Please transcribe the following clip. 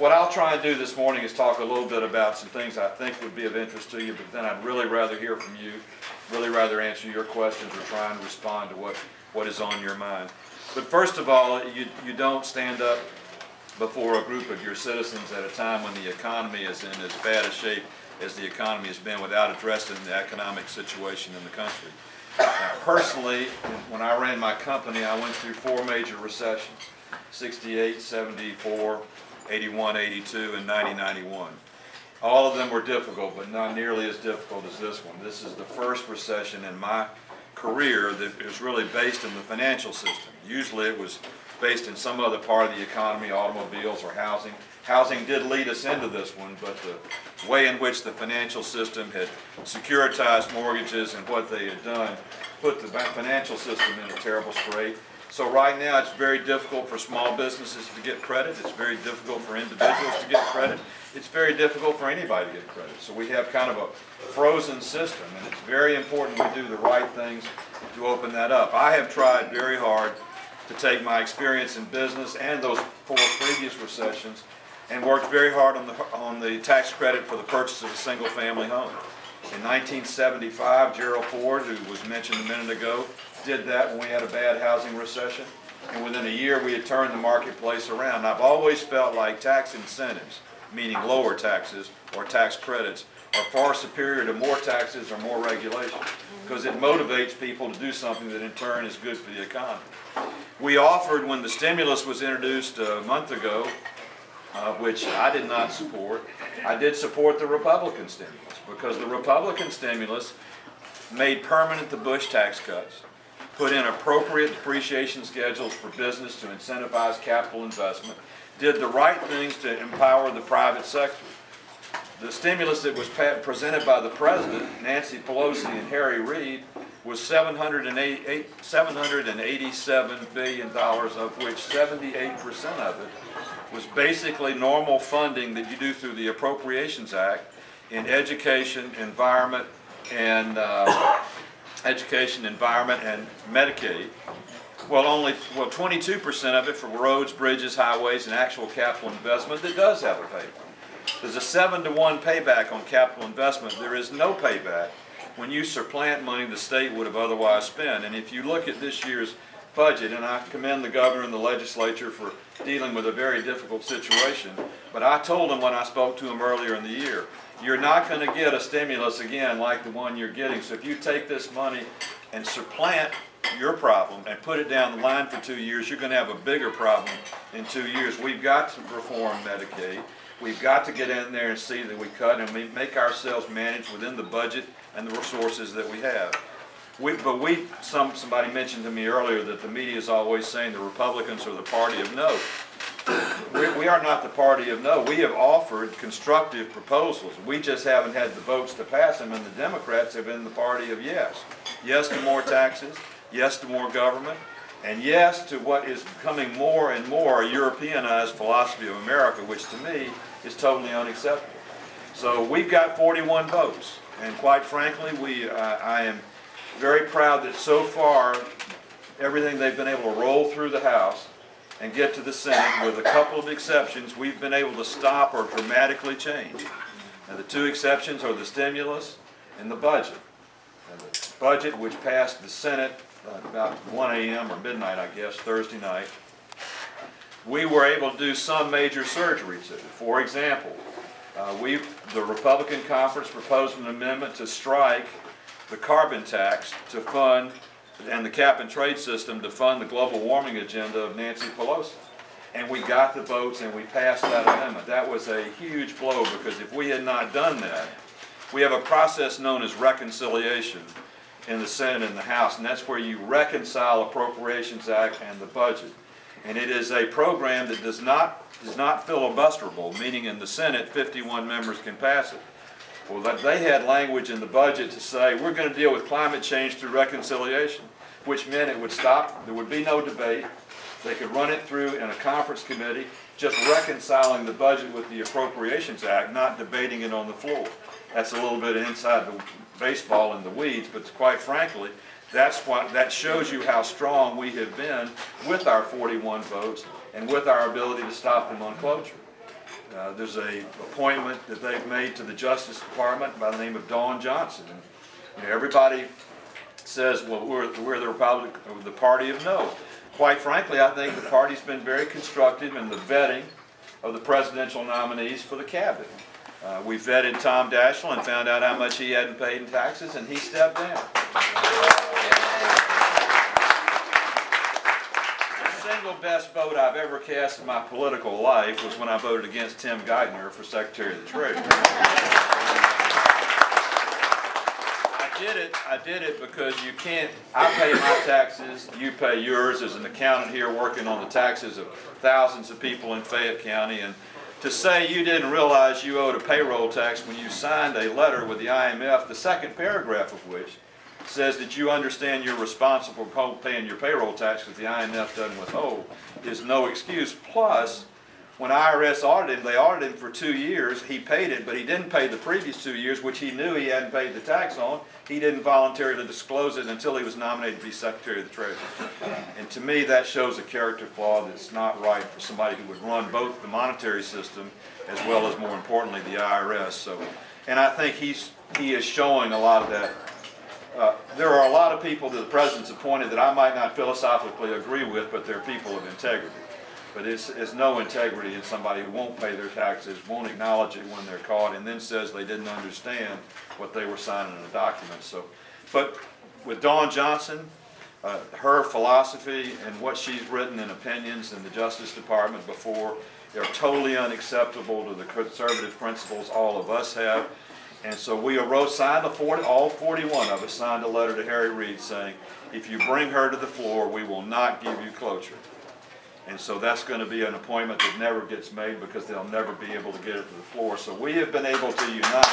What I'll try and do this morning is talk a little bit about some things I think would be of interest to you, but then I'd really rather hear from you, really rather answer your questions or try and respond to what is on your mind. But first of all, you don't stand up before a group of your citizens at a time when the economy is in as bad a shape as the economy has been without addressing the economic situation in the country. Personally, when I ran my company, I went through 4 major recessions: 68, 74, 81, 82, and 90, 91. All of them were difficult, but not nearly as difficult as this one. This is the first recession in my career that is really based in the financial system. Usually it was based in some other part of the economy, automobiles or housing. Housing did lead us into this one, but the way in which the financial system had securitized mortgages and what they had done put the financial system in a terrible strait. So right now it's very difficult for small businesses to get credit. It's very difficult for individuals to get credit. It's very difficult for anybody to get credit. So we have kind of a frozen system, and it's very important we do the right things to open that up. I have tried very hard to take my experience in business and those 4 previous recessions and worked very hard on the tax credit for the purchase of a single-family home. In 1975, Gerald Ford, who was mentioned a minute ago, did that when we had a bad housing recession, and within a year we had turned the marketplace around. I've always felt like tax incentives, meaning lower taxes or tax credits, are far superior to more taxes or more regulation, because it motivates people to do something that in turn is good for the economy. We offered, when the stimulus was introduced a month ago, which I did not support, I did support the Republican stimulus, because the Republican stimulus made permanent the Bush tax cuts, put in appropriate depreciation schedules for business to incentivize capital investment, did the right things to empower the private sector. The stimulus that was presented by the President, Nancy Pelosi and Harry Reid, was $787 billion, of which 78% of it was basically normal funding that you do through the Appropriations Act in education, environment, and Medicaid. Well, 22% of it for roads, bridges, highways, and actual capital investment that does have a payback. There's a 7-to-1 payback on capital investment. There is no payback when you supplant money the state would have otherwise spent. And if you look at this year's budget, and I commend the governor and the legislature for dealing with a very difficult situation, but I told him when I spoke to him earlier in the year, you're not going to get a stimulus again like the one you're getting. So if you take this money and supplant your problem and put it down the line for 2 years, you're going to have a bigger problem in 2 years. We've got to reform Medicaid. We've got to get in there and see that we cut and we make ourselves manage within the budget and the resources that we have. Somebody mentioned to me earlier that the media is always saying the Republicans are the party of no. We are not the party of no. We have offered constructive proposals. We just haven't had the votes to pass them, and the Democrats have been the party of yes. Yes to more taxes, yes to more government, and yes to what is becoming more and more a Europeanized philosophy of America, which to me is totally unacceptable. So we've got 41 votes, and quite frankly, I am very proud that so far everything they've been able to roll through the House and get to the Senate, with a couple of exceptions, we've been able to stop or dramatically change. And the 2 exceptions are the stimulus and the budget. And the budget, which passed the Senate about 1 a.m. or midnight, I guess, Thursday night, we were able to do some major surgery to. For example, the Republican conference proposed an amendment to strike the carbon tax to fund, and the cap and trade system to fund the global warming agenda of Nancy Pelosi. And we got the votes and we passed that amendment. That was a huge blow, because if we had not done that, we have a process known as reconciliation in the Senate and the House, and that's where you reconcile Appropriations Act and the budget. And it is a program that is not filibusterable, meaning in the Senate 51 members can pass it. Well, they had language in the budget to say, we're going to deal with climate change through reconciliation, which meant it would stop, there would be no debate. They could run it through in a conference committee, just reconciling the budget with the Appropriations Act, not debating it on the floor. That's a little bit inside the baseball in the weeds, but quite frankly, that shows you how strong we have been with our 41 votes and with our ability to stop them on cloture. There's a appointment that they've made to the Justice Department by the name of Dawn Johnson. And, you know, everybody says, well, we're the party of no. Quite frankly, I think the party's been very constructive in the vetting of the presidential nominees for the cabinet. We vetted Tom Daschle and found out how much he hadn't paid in taxes, and he stepped down. The single best vote I've ever cast in my political life was when I voted against Tim Geithner for Secretary of the Treasury. I did it because you can't, I pay my taxes, you pay yours. As an accountant here working on the taxes of thousands of people in Fayette County, and to say you didn't realize you owed a payroll tax when you signed a letter with the IMF, the second paragraph of which says that you understand you're responsible for paying your payroll tax because the IMF doesn't withhold, is no excuse. Plus, when IRS audited him, they audited him for 2 years. He paid it, but he didn't pay the previous 2 years, which he knew he hadn't paid the tax on. He didn't voluntarily disclose it until he was nominated to be Secretary of the Treasury. And to me, that shows a character flaw that's not right for somebody who would run both the monetary system as well as, more importantly, the IRS. So, and I think he is showing a lot of that. There are a lot of people that the President's appointed that I might not philosophically agree with, but they're people of integrity. But it's no integrity in somebody who won't pay their taxes, won't acknowledge it when they're caught, and then says they didn't understand what they were signing in a document. So, but with Dawn Johnson, her philosophy and what she's written in opinions in the Justice Department before, they're totally unacceptable to the conservative principles all of us have. And so we signed all 41 of us signed a letter to Harry Reid saying, if you bring her to the floor, we will not give you cloture. And so that's going to be an appointment that never gets made because they'll never be able to get it to the floor. So we have been able to unite.